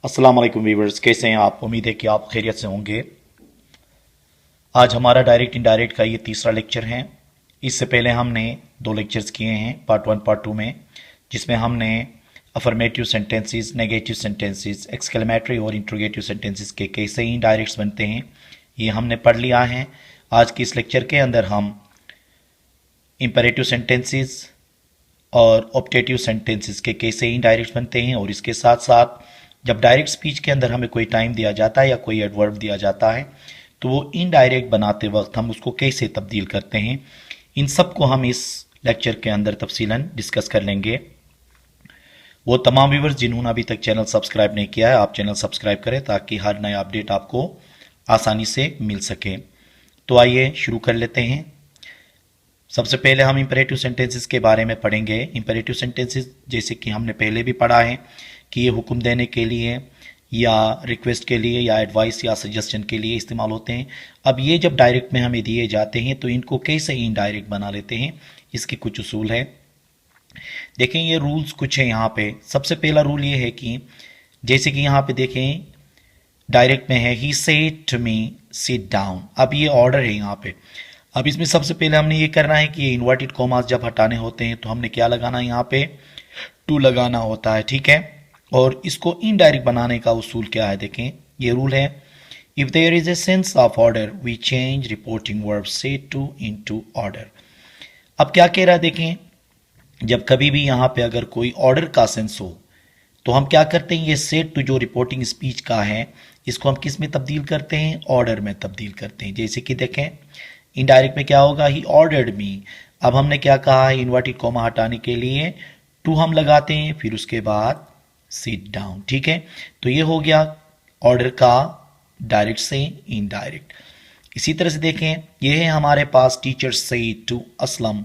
अस्सलाम वालेकुम व्यूवर्स, कैसे हैं आप? उम्मीद है कि आप खैरियत से होंगे। आज हमारा डायरेक्ट इनडायरेक्ट का ये तीसरा लेक्चर है। इससे पहले हमने दो लेक्चर्स किए हैं पार्ट 1 पार्ट 2 में, जिसमें हमने affirmative sentences, negative sentences, exclamatory और इंट्रोगेटिव सेंटेंसेस के कैसे इनडायरेक्ट्स बनते हैं ये हमने पढ़ लिया है। आज के इस लेक्चर के अंदर हम इंपेरेटिव सेंटेंसेस और ऑप्टेटिव सेंटेंसेस के कैसे इनडायरेक्ट बनते हैं, और इसके साथ साथ जब डायरेक्ट स्पीच के अंदर हमें कोई टाइम दिया जाता है या कोई एडवर्ब दिया जाता है तो वो इनडायरेक्ट बनाते वक्त हम उसको कैसे तब्दील करते हैं, इन सब को हम इस लेक्चर के अंदर तफसीलन डिस्कस कर लेंगे। वो तमाम व्यूवर्स जिन्होंने अभी तक चैनल सब्सक्राइब नहीं किया है, आप चैनल सब्सक्राइब करें ताकि हर नया अपडेट आपको आसानी से मिल सके। तो आइए शुरू कर लेते हैं। सबसे पहले हम इंपेरेटिव सेंटेंसेस के बारे में पढ़ेंगे। इंपेरेटिव सेंटेंसेस जैसे कि हमने पहले भी पढ़ा है कि ये हुक्म देने के लिए या रिक्वेस्ट के लिए या एडवाइस या सजेशन के लिए इस्तेमाल होते हैं। अब ये जब डायरेक्ट में हमें दिए जाते हैं तो इनको कैसे इनडायरेक्ट बना लेते हैं, इसके कुछ उसूल है। देखें ये रूल्स कुछ है यहाँ पे। सबसे पहला रूल ये है कि जैसे कि यहाँ पे देखें डायरेक्ट में है he said to me sit down. अब ये ऑर्डर है यहाँ पे। अब इसमें सबसे पहले हमने ये करना है कि इन्वर्टेड कॉमास जब हटाने होते हैं तो हमने क्या लगाना है, यहाँ पे टू लगाना होता है, ठीक है। और इसको इनडायरेक्ट बनाने का उसूल क्या है, देखें ये रूल है। If there is a sense of order we change reporting verb से टू इनटू ऑर्डर। अब क्या कह रहा है, देखें जब कभी भी यहाँ पे अगर कोई ऑर्डर का सेंस हो तो हम क्या करते हैं, ये सेट टू जो रिपोर्टिंग स्पीच का है इसको हम किस में तब्दील करते हैं, ऑर्डर में तब्दील करते हैं। जैसे कि देखें इनडायरेक्ट में क्या होगा, ही ऑर्डर्ड मी। अब हमने क्या कहा है, इन्वर्टेड कॉमा हटाने के लिए टू हम लगाते हैं, फिर उसके बाद सिट डाउन, ठीक है। तो ये हो गया ऑर्डर का डायरेक्ट से इनडायरेक्ट। इसी तरह से देखें ये है हमारे पास टीचर से टू असलम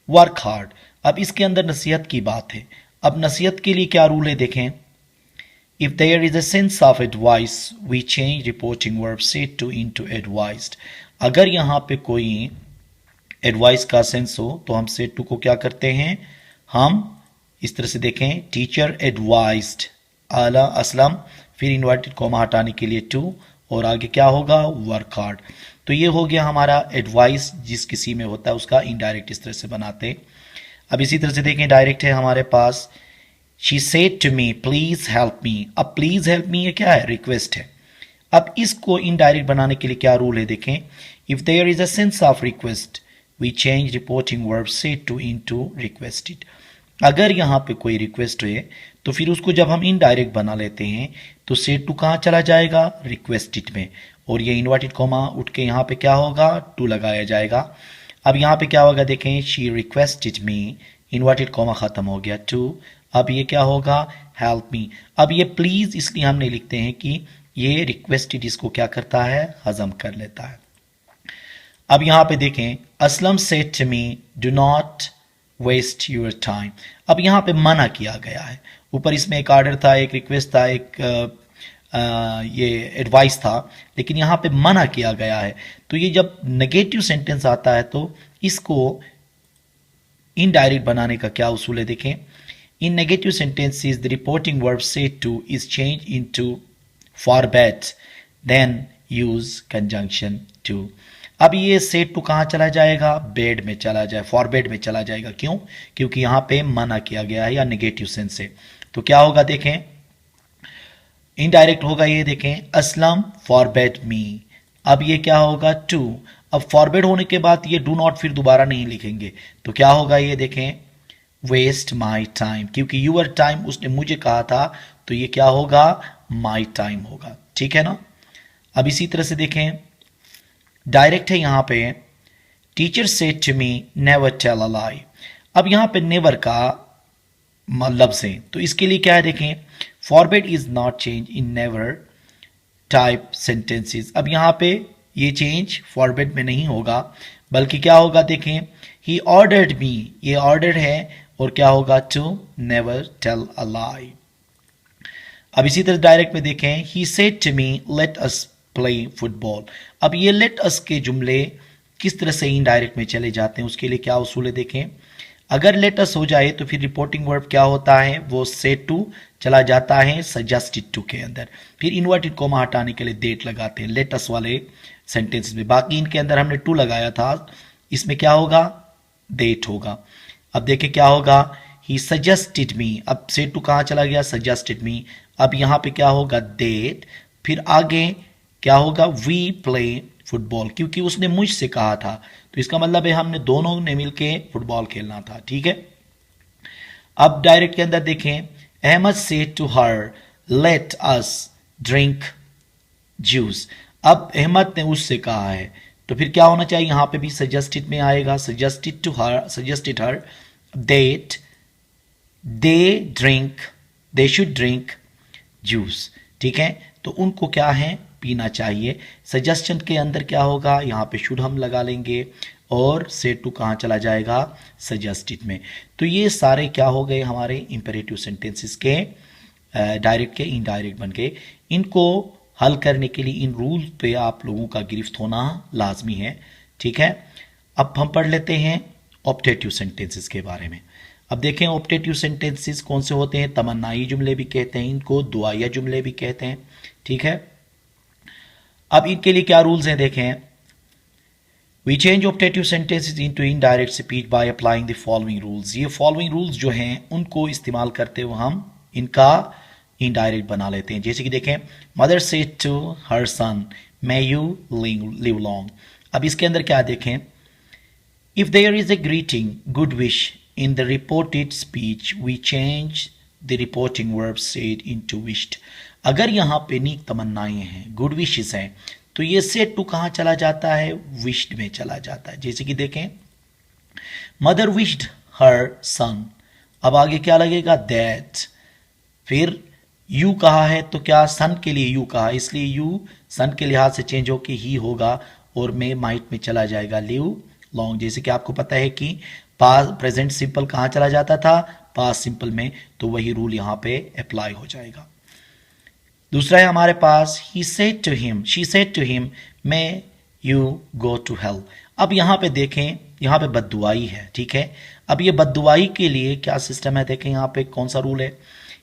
वर्क हार्ड। अब इसके अंदर नसीहत की बात है। अब नसीहत के लिए क्या रूल है, देखें if there is a sense of advice we change reporting verb से टू इनटू एडवाइज्ड। अगर यहाँ पे कोई एडवाइस का सेंस हो तो हम से टू को क्या करते हैं, हम इस तरह से देखें टीचर एडवाइज्ड आला असलम, फिर इन्वर्टेड कॉमा हटाने के लिए टू और आगे क्या होगा, वर्क हार्ड। तो ये हो गया हमारा एडवाइस जिस किसी में होता है उसका इनडायरेक्ट इस तरह से बनाते। अब इसी तरह से देखें डायरेक्ट है हमारे पास she said to me please help me. अब प्लीज हेल्प मी ये क्या है, रिक्वेस्ट है। अब इसको इनडायरेक्ट बनाने के लिए क्या रूल है, देखें if there is a sense of request we change reporting verb से टू इनटू रिक्वेस्टेड। अगर यहाँ पे कोई रिक्वेस्ट है तो फिर उसको जब हम इनडायरेक्ट बना लेते हैं तो से टू कहाँ चला जाएगा, रिक्वेस्टेड में, और ये इन्वर्टेड कॉमा उठ के यहाँ पे क्या होगा, टू लगाया जाएगा। अब यहाँ पे क्या होगा, देखें she requested me, inverted comma खत्म हो गया टू। अब ये क्या होगा, हेल्प मी। अब ये प्लीज इसलिए हमने लिखते हैं कि ये रिक्वेस्टेड इसको क्या करता है, हजम कर लेता है। अब यहाँ पे देखें Aslam said to me do not waste your time. अब यहाँ पे मना किया गया है। ऊपर इसमें एक ऑर्डर था, एक रिक्वेस्ट था, एक ये एडवाइस था, लेकिन यहाँ पे मना किया गया है। तो ये जब नेगेटिव सेंटेंस आता है तो इसको इनडायरेक्ट बनाने का क्या उसूल है, देखें in negative sentences the reporting verb से to is change into forbade then use conjunction to. अब ये सेट टू कहाँ चला जाएगा, बेड में चला जाए, फॉरबेड में चला जाएगा। क्यों, क्योंकि यहाँ पे मना किया गया है या नेगेटिव सेंस से। तो क्या होगा, देखें इनडायरेक्ट होगा ये, देखें असलम फॉरबेड मी। अब ये क्या होगा, टू। अब फॉरबेड होने के बाद ये डू नॉट फिर दोबारा नहीं लिखेंगे तो क्या होगा, ये देखें वेस्ट माई टाइम, क्योंकि यूर टाइम उसने मुझे कहा था तो ये क्या होगा, माई टाइम होगा, ठीक है ना। अब इसी तरह से देखें डायरेक्ट है यहाँ पे teacher said to me never tell a lie. अब यहाँ पे नेवर का मतलब से, तो इसके लिए क्या है, देखें forbade is not change in never type sentences. अब यहाँ पे ये चेंज फॉरबेड में नहीं होगा बल्कि क्या होगा, देखें ही ऑर्डर्ड मी, ये ऑर्डर है और क्या होगा, to never tell a lie. अब इसी तरह डायरेक्ट में देखें he said to me let us play football. अब ये लेट अस के जुमले किस तरह से इनडायरेक्ट में चले जाते हैं उसके लिए क्या उसूल है, देखें अगर लेटस हो जाए तो फिर रिपोर्टिंग वर्ब क्या होता है, वो सेड टू चला जाता है सजेस्टेड टू के अंदर, फिर इन्वर्टेड कोमा हटाने के लिए डेट लगाते हैं लेटस वाले सेंटेंस में। बाकी इनके अंदर हमने टू लगाया था, इसमें क्या होगा, डेट होगा। अब देखिए क्या होगा, ही सजेस्टेड मी, अब सेड टू कहां चला गया, सजेस्टेड मी। अब यहां पे क्या होगा, डेट, फिर आगे क्या होगा, वी प्ले फुटबॉल, क्योंकि उसने मुझसे कहा था, तो इसका मतलब है हमने दोनों ने मिलके फुटबॉल खेलना था, ठीक है। अब डायरेक्ट के अंदर देखें, Ahmad said to her let us drink juice. अब अहमद ने उससे कहा है, तो फिर क्या होना चाहिए, यहां पे भी सजेस्टेड में आएगा, suggested to her, suggested her that they drink, they should drink juice, ठीक है। तो उनको क्या है, पीना चाहिए। सजेशन के अंदर क्या होगा, यहां पे शुड हम लगा लेंगे, और सेड टू कहां चला जाएगा, सजेस्टेड में। तो ये सारे क्या हो गए हमारे इंपेरेटिव सेंटेंसेस के डायरेक्ट के इनडायरेक्ट बन गए। इनको हल करने के लिए इन रूल पे आप लोगों का गिरफ्त होना लाजमी है, ठीक है। अब हम पढ़ लेते हैं ऑप्टेटिव सेंटेंसेस के बारे में। अब देखें ऑप्टेटिव सेंटेंसेस कौन से होते हैं, तमन्नाई जुमले भी कहते हैं इनको, दुआया जुमले भी कहते हैं, ठीक है। अब इनके लिए क्या रूल्स हैं, देखें। We change optative sentences into indirect speech by applying the following rules. ये फॉलोइंग रूल्स जो हैं उनको इस्तेमाल करते हुए हम इनका इनडायरेक्ट बना लेते हैं। जैसे कि देखें, mother said to her son may you live long. अब इसके अंदर क्या देखें, if there is a greeting good wish in the reported speech we change the reporting verb said into wished। अगर यहां पे नीक तमन्नाएं हैं, गुड विशेस हैं, तो ये सेड टू कहां चला जाता है, विश्ड में चला जाता है। जैसे कि देखें, मदर विश्ड हर सन, अब आगे क्या लगेगा, दैट, फिर यू कहा है तो क्या सन के लिए यू कहा, इसलिए यू सन के लिहाज से चेंज होके ही होगा, और मे माइट में चला जाएगा लिव लॉन्ग। जैसे कि आपको पता है कि पास्ट प्रेजेंट सिंपल कहां चला जाता था, पास्ट सिंपल में, तो वही रूल यहां पे अप्लाई हो जाएगा। दूसरा है हमारे पास, he said to him, she said to him may you go to hell. अब यहां पे देखें, यहां पे बद्दुआई है, ठीक है। अब ये बद्दुआई के लिए क्या सिस्टम है, देखें यहां पे कौन सा रूल है,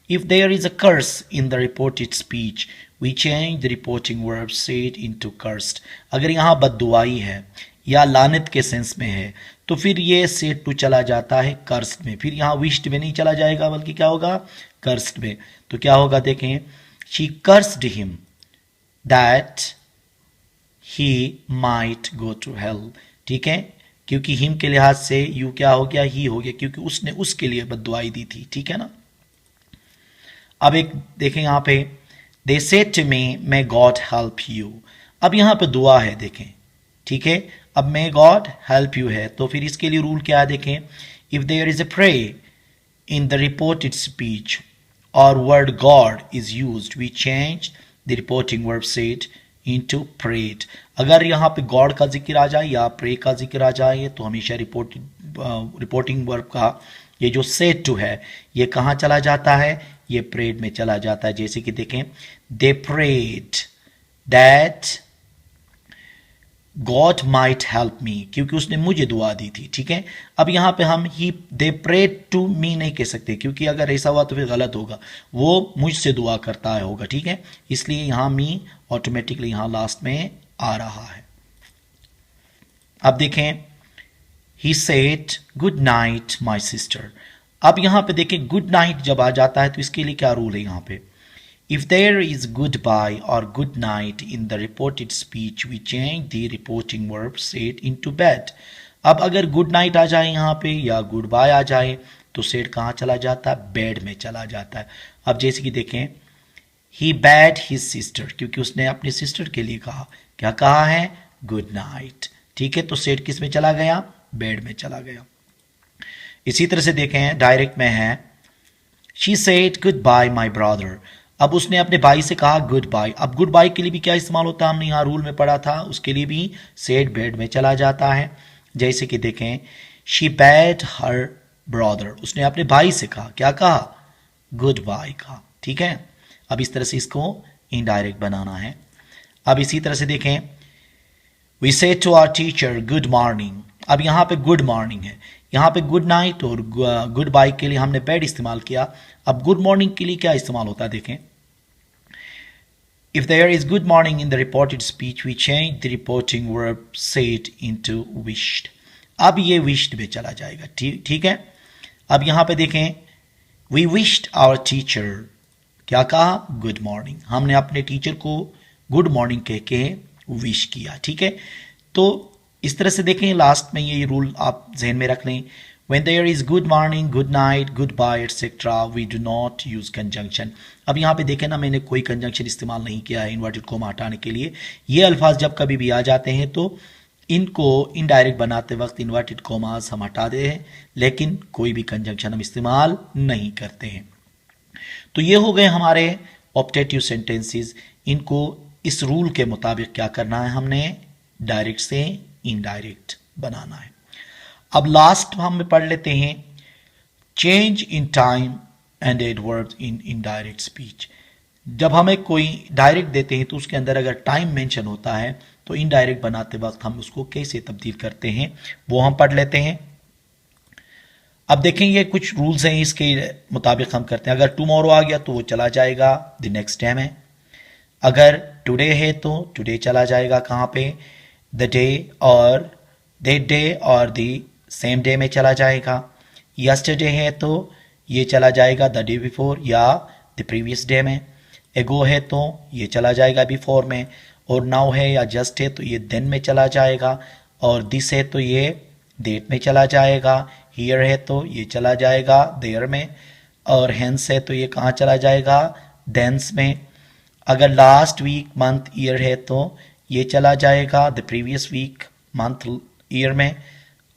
if there is a curse in the reported speech we change the reporting verb said into cursed. अगर यहां बद्दुआई है या लानत के सेंस में है, तो फिर ये सेड टू चला जाता है कर्स्ड में, फिर यहां विश्ड में नहीं चला जाएगा, बल्कि क्या होगा, कर्स्ड में। तो क्या होगा, देखें, she cursed him that he might go to hell, ठीक है, क्योंकि हिम के लिहाज से यू क्या हो गया, ही हो गया, क्योंकि उसने उसके लिए बद्दुआई दी थी, ठीक है ना। अब एक देखें यहां पे, they said to me may God help you. अब यहां पे दुआ है, देखें, ठीक है। अब मे गॉड हेल्प यू है, तो फिर इसके लिए रूल क्या है, देखें, if there is a pray in the reported speech और word God is used we change the reporting verb said into prayed. अगर यहां पे गॉड का जिक्र आ जाए या प्रे का जिक्र आ जाए, तो हमेशा रिपोर्टिंग वर्ब का ये जो सेड टू है ये कहां चला जाता है, ये प्रेड में चला जाता है। जैसे कि देखें, they prayed that God might help me, क्योंकि उसने मुझे दुआ दी थी, ठीक है। अब यहां पे हम ही दे प्रेड टू मी नहीं कह सकते, क्योंकि अगर ऐसा हुआ तो फिर गलत होगा, वो मुझसे दुआ करता है होगा, ठीक है। इसलिए यहां मी ऑटोमेटिकली यहां लास्ट में आ रहा है। अब देखें, he said good night my sister. अब यहां पे देखें, गुड नाइट जब आ जाता है तो इसके लिए क्या रूल है यहां पे, if there is goodbye or good night in the reported speech we change the reporting verb said into bed। अब अगर गुड नाइट आ जाए यहां पे या गुड बाय आ जाए, तो सेड कहां चला जाता है, बेड में चला जाता है। अब जैसे कि देखें, he bade his sister, क्योंकि उसने अपनी सिस्टर के लिए कहा, क्या कहा है, गुड नाइट, ठीक है। तो सेड किस में चला गया, बेड में चला गया। इसी तरह से देखें, डायरेक्ट में है, she said goodbye my brother। अब उसने अपने भाई से कहा गुड बाय। अब गुड बाय के लिए भी क्या इस्तेमाल होता है, हमने यहाँ रूल में पढ़ा था, उसके लिए भी सेड बेड में चला जाता है। जैसे कि देखें, शी बैड हर ब्रदर, उसने अपने भाई से कहा, क्या कहा, गुड बाय कहा, ठीक है। अब इस तरह से इसको इनडायरेक्ट बनाना है। अब इसी तरह से देखें, we said to our teacher good morning. अब यहां पे गुड मॉर्निंग है, यहाँ पे गुड नाइट और गुड बाय के लिए हमने बेड इस्तेमाल किया। अब गुड मॉर्निंग के लिए क्या इस्तेमाल होता है देखें। If there is good morning in the reported speech, we change the reporting verb said into wished. अब ये wished में चला जाएगा। ठीक है। अब यहां पे देखें, we wished our teacher, क्या कहा, गुड मॉर्निंग। हमने अपने टीचर को गुड मॉर्निंग कह के विश किया। ठीक है। तो इस तरह से देखें, लास्ट में ये रूल आप जहन में रख लें। When there is good morning, good night, goodbye, etc., we do not use conjunction. अब यहाँ पे देखें ना, मैंने कोई कंजंक्शन इस्तेमाल नहीं किया है इन्वर्टेड कोमा हटाने के लिए। ये अल्फाज जब कभी भी आ जाते हैं तो इनको इनडायरेक्ट बनाते वक्त इन्वर्टेड कोमास हम हटा दे हैं, लेकिन कोई भी कंजंक्शन हम इस्तेमाल नहीं करते हैं। तो ये हो गए हमारे ऑप्टेटिव सेंटेंसेस। इनको इस रूल के मुताबिक क्या करना है, हमने डायरेक्ट से इनडायरेक्ट बनाना है। अब लास्ट हम पढ़ लेते हैं, change in time and adverbs in indirect speech. जब हमें कोई डायरेक्ट देते हैं तो उसके अंदर अगर टाइम मेंशन होता है तो इनडायरेक्ट बनाते वक्त हम उसको कैसे तब्दील करते हैं वो हम पढ़ लेते हैं। अब देखें, ये कुछ रूल्स हैं, इसके मुताबिक हम करते हैं। अगर टुमारो आ गया तो वो चला जाएगा द नेक्स्ट डे में। अगर टुडे है तो टुडे चला जाएगा कहाँ पे, द डे और दैट डे और द सेम डे में चला जाएगा। यस्टरडे है तो ये चला जाएगा द डे बिफोर या द प्रीवियस डे में। एगो है तो ये चला जाएगा बिफोर में। और नाउ है या जस्ट है तो ये देन में चला जाएगा। और दिस है तो ये डेट में चला जाएगा। हियर है तो ये चला जाएगा देयर में। और हेंस है तो ये कहाँ चला जाएगा, देंस में। अगर लास्ट वीक मंथ ईयर है तो ये चला जाएगा the previous week month year में।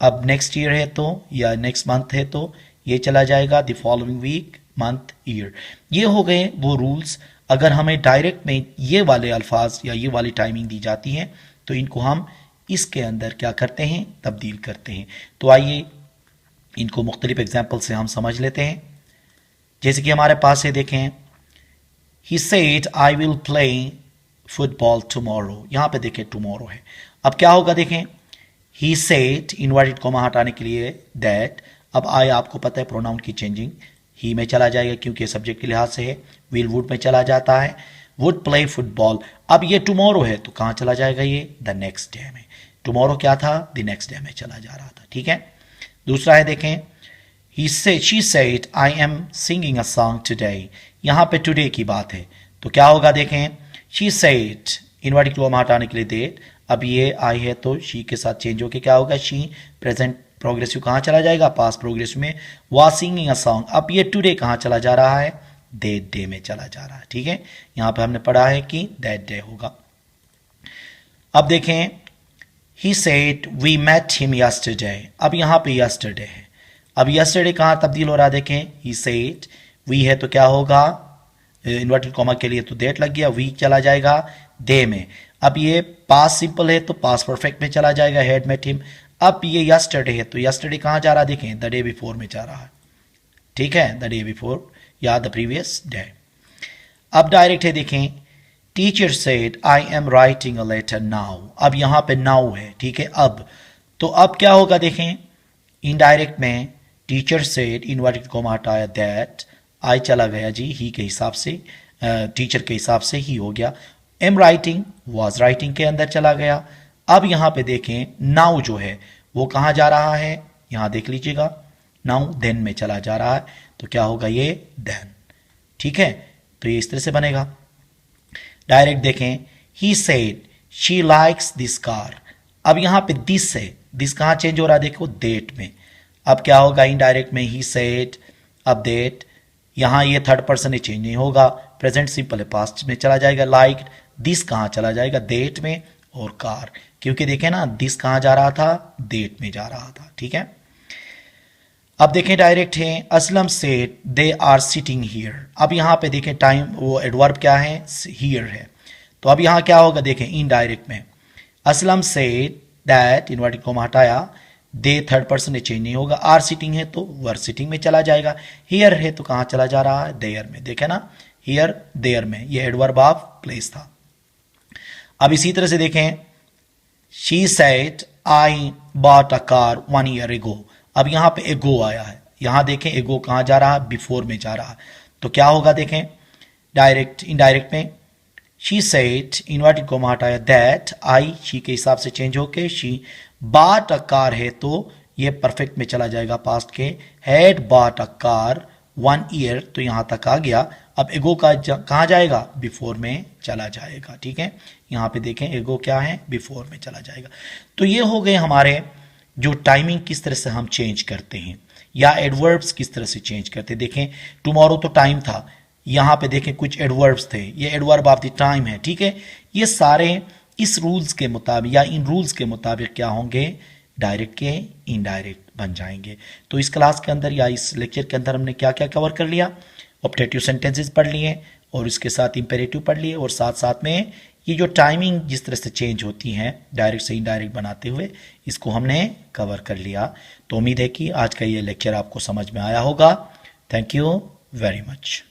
अब नेक्स्ट ईयर है तो या नेक्स्ट मंथ है तो ये चला जाएगा the following week month year. ये हो गए वो रूल्स। अगर हमें डायरेक्ट में ये वाले अल्फाज या ये वाली टाइमिंग दी जाती है तो इनको हम इसके अंदर क्या करते हैं, तब्दील करते हैं। तो आइए इनको मुख्तलिफ एग्जाम्पल से हम समझ लेते हैं। जैसे कि हमारे पास है, देखें, he said I will play football tomorrow. यहां पे देखें टुमारो है। अब क्या होगा, देखें, ही सेड इनवर्टेड कोमा हटाने के लिए दैट। अब आई आपको पता है प्रोनाउन की चेंजिंग ही में चला जाएगा क्योंकि सब्जेक्ट के लिहाज से है। विल वुड में चला जाता है, वुड प्ले फुटबॉल। अब ये टुमारो है तो कहां चला जाएगा, ये द नेक्स्ट डे में। टुमारो क्या था, द नेक्स्ट डे में चला जा रहा था। ठीक है। दूसरा है, देखें, she said I am singing a song today. यहां पे टुडे की बात है तो क्या होगा, देखें, शी सेड इनवर्टेड कोमा हटाने के लिए दैट। अब ये आई है तो शी के साथ चेंज होके क्या होगा, शी प्रेजेंट प्रोग्रेसिव कहां चला जाएगा, पास्ट प्रोग्रेसिव में। Was singing a song. अब ये टुडे कहां चला जा रहा है, दैट डे में चला जा रहा है। ठीक है। यहां पे हमने पढ़ा है कि दैट डे होगा। अब देखें, he said we met him yesterday. अब यहां पे यस्टरडे है। अब यस्टरडे कहां तब्दील हो रहा है, देखें, ही सेड वी है तो क्या होगा, इन्वर्टेड कॉमा के लिए तो दैट लग गया, वी चला जाएगा दे में। अब ये पास्ट सिंपल है तो पास्ट परफेक्ट में चला जाएगा, हैड मेट हिम। अब ये यस्टरडे है तो यस्टरडे कहां जा रहा है, देखें, द डे बिफोर में जा रहा है। ठीक है, द डे बिफोर या द प्रीवियस डे। अब डायरेक्ट है, देखें, teacher said I am writing a letter now. अब यहां पे नाउ है। ठीक है। अब तो अब क्या होगा, देखें, इनडायरेक्ट में टीचर सेड इनवर्टेड कोमा हटाया दैट, आई चला गया जी ही के हिसाब से, टीचर के हिसाब से ही हो गया। एम राइटिंग वाज राइटिंग के अंदर चला गया। अब यहां पे देखें, नाउ जो है वो कहां जा रहा है, यहां देख लीजिएगा, नाउ देन में चला जा रहा है तो क्या होगा, ये देन। ठीक है। तो ये इस तरह से बनेगा। डायरेक्ट देखें, he said she likes this car. अब यहां पे दिस है, दिस कहां चेंज हो रहा है, देखो, डेट में। अब क्या होगा, इनडायरेक्ट में ही सेड, अब डेट, यहां ये थर्ड पर्सन चेंज नहीं होगा, प्रेजेंट सिंपल है, पास्ट में चला जाएगा। लाइक दिस कहां चला जाएगा, डेट में। और कार, क्योंकि देखें ना, दिस कहां जा रहा था, डेट में जा रहा था। ठीक है। अब देखें, डायरेक्ट है, Aslam said they are sitting here. अब यहां पे देखें, टाइम वो एडवर्ब क्या है, हियर है। तो अब यहां क्या होगा, देखें, इनडायरेक्ट में Aslam said that inverted comma हटाया, दे थर्ड पर्सन में चेंज नहीं होगा। आर सिटिंग है तो वर सिटिंग में चला जाएगा। हियर है तो कहां चला जा रहा है, देयर में। देखे ना, हियर देयर में, ये एडवर्ब ऑफ प्लेस था। अब इसी तरह से देखें, she said I bought a car 1 year ago। अब यहां पे एगो आया है, यहां देखें एगो कहां जा रहा है, बिफोर में जा रहा है। तो क्या होगा देखें, डायरेक्ट इनडायरेक्ट में शी सेड, इन्वर्टेड कोमा हटाया, दैट आई शी के हिसाब से चेंज होके शी बाट अ कार है, तो ये परफेक्ट में चला जाएगा पास्ट के, हैड बाट अ कार 1 ईयर, तो यहां तक आ गया। अब एगो का कहां जाएगा, बिफोर में चला जाएगा। ठीक है, यहां पे देखें एगो क्या है, बिफोर में चला जाएगा। तो ये हो गए हमारे जो टाइमिंग किस तरह से हम चेंज करते हैं, या एडवर्ब्स किस तरह से चेंज करते हैं। देखें टुमारो तो टाइम था, यहां पे देखें कुछ एडवर्ब्स थे, ये एडवर्ब ऑफ द टाइम है। ठीक है, ये सारे इस रूल्स के मुताबिक या इन रूल्स के मुताबिक क्या होंगे, डायरेक्ट के इनडायरेक्ट बन जाएंगे। तो इस क्लास के अंदर या इस लेक्चर के अंदर हमने क्या क्या कवर कर लिया, ऑप्टेटिव सेंटेंसेस पढ़ लिए और इसके साथ इंपेरेटिव पढ़ लिए, और साथ साथ में ये जो टाइमिंग जिस तरह से चेंज होती है डायरेक्ट से इनडायरेक्ट बनाते हुए, इसको हमने कवर कर लिया। तो उम्मीद है कि आज का ये लेक्चर आपको समझ में आया होगा। Thank you very much.